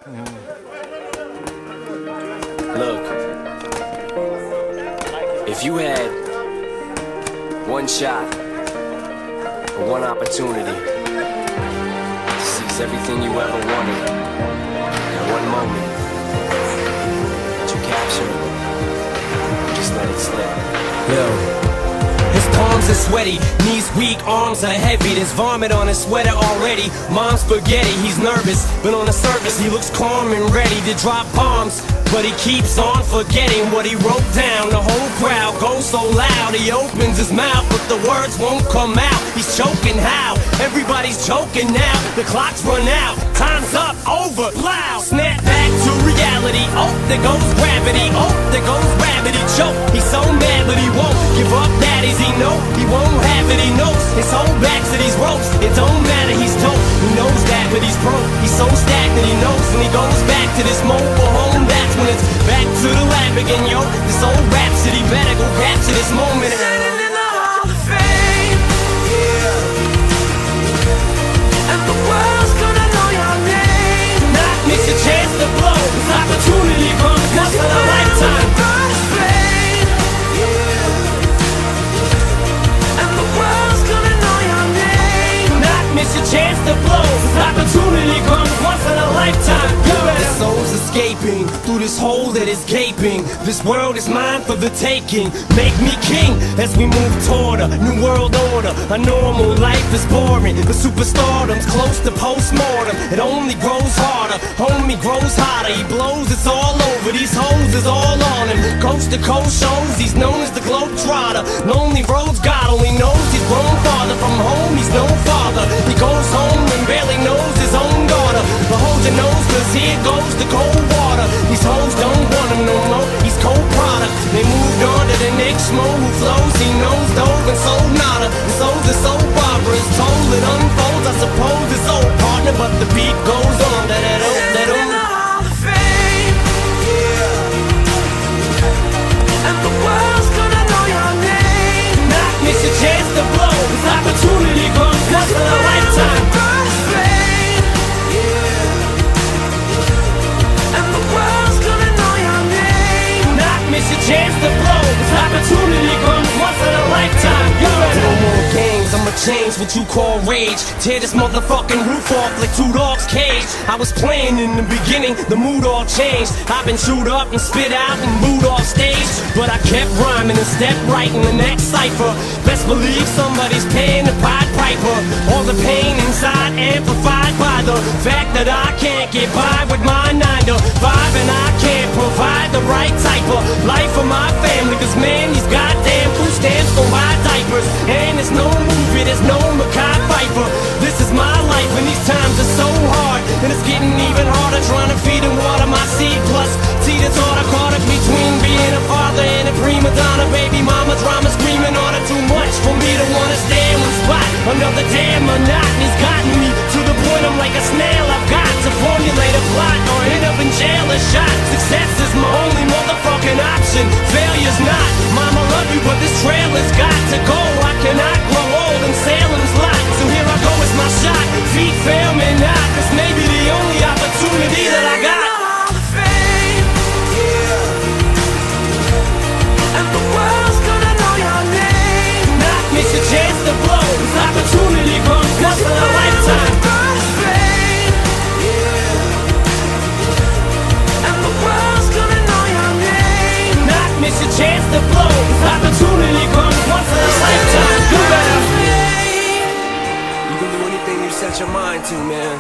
Look, if you had one shot or one opportunity to seize everything you ever wanted in one moment that you capture, just let it slip. Yo. His palms are sweaty, knees weak, arms are heavy. There's vomit on his sweater already. Mom's spaghetti, he's nervous, but on the surface he looks calm and ready to drop bombs. But he keeps on forgetting what he wrote down. The whole crowd goes so loud, he opens his mouth, but the words won't come out. He's choking how? Everybody's choking now. The clock's run out, time's up, over, loud. Snap back to reality, oh, there goes gravity. Oh, there goes gravity, choke. He's so mad but he won't give up, that is he know. He won't have it, he knows. His whole back to these ropes, it don't matter, he's dope. He knows that, but he's broke. He's so stagnant, he knows. When he goes back to this mobile home, that's when it's back to the lab again, yo. This old rhapsody better go capture this moment. Standing in the Hall of Fame, yeah. And the world's gonna know your name. Not miss a chance to blow. This opportunity comes once in a lifetime. First fame, yeah. And the world's gonna know your name. Not miss a chance to blow. This opportunity comes once in a lifetime. The soul's escaping through this hole that is gaping. This world is mine for the taking. Make me king as we move toward a new world order. A normal life is boring, the superstardom's close to postmortem. It only grows harder, homie grows hotter. He blows, it's all over, these hoes is all on him. Coast to coast shows, he's known as the Globetrotter. Lonely roads, God only knows he's grown farther from home, he's no father. He goes home and barely knows his own daughter. But hold your nose, cause here goes the cold water. These hoes don't want him no more, he's cold product. They moved on to the next schmo who flows. He knows dove and sold nada. The souls are so barbarous, told it unfolds. I suppose it's old partner, but the beat goes on. Standing in the Hall of Fame, yeah. And the world's gonna know your name. Not miss a chance to blow. This opportunity comes once in a lifetime. First fame, yeah. And the world's gonna know your name. Not miss a chance to blow. This opportunity comes once in a lifetime. You ready? No more games, I'ma change what you call rage. Tear this motherfucking roof off like two dogs' cage. I was playing in the beginning, the mood all changed. I've been chewed up and spit out and booed off stage, but I kept rhyming and stepped right in the next cipher. Best believe somebody's paying the Pied Piper. All the pain inside amplified by the fact that I can't get by with my 9 to 5, and I can't provide the right type of life for my family. Cause man, these goddamn food stamps don't buy diapers. And there's no movie, there's no Mackay Pfeiffer. This is my life and these times are so hard, and it's getting even harder trying to feed and water my seed. Plus, teeter-totter caught up between being a father and a prima donna. Baby mama drama screaming on her, too much for me to wanna stay in one spot. Another damn monotony's gotten me to the point I'm like a snail. I've got to formulate a plot or end up in jail or shot. Success is my only motherfucking option, failure's not. Mama love you, but this trail has got to go. I cannot grow old in Salem's lot, so here I go, it's my shot. Feet fail me not, this may be the only opportunity that I got. Hall of Fame, yeah. And the world's gonna know your name. Not miss a chance to blow. This opportunity comes once in a lifetime. First fame, yeah. And the world's gonna know your name. Not miss a chance to blow. This opportunity comes once in a lifetime. You better. You can do anything you set your mind to, man.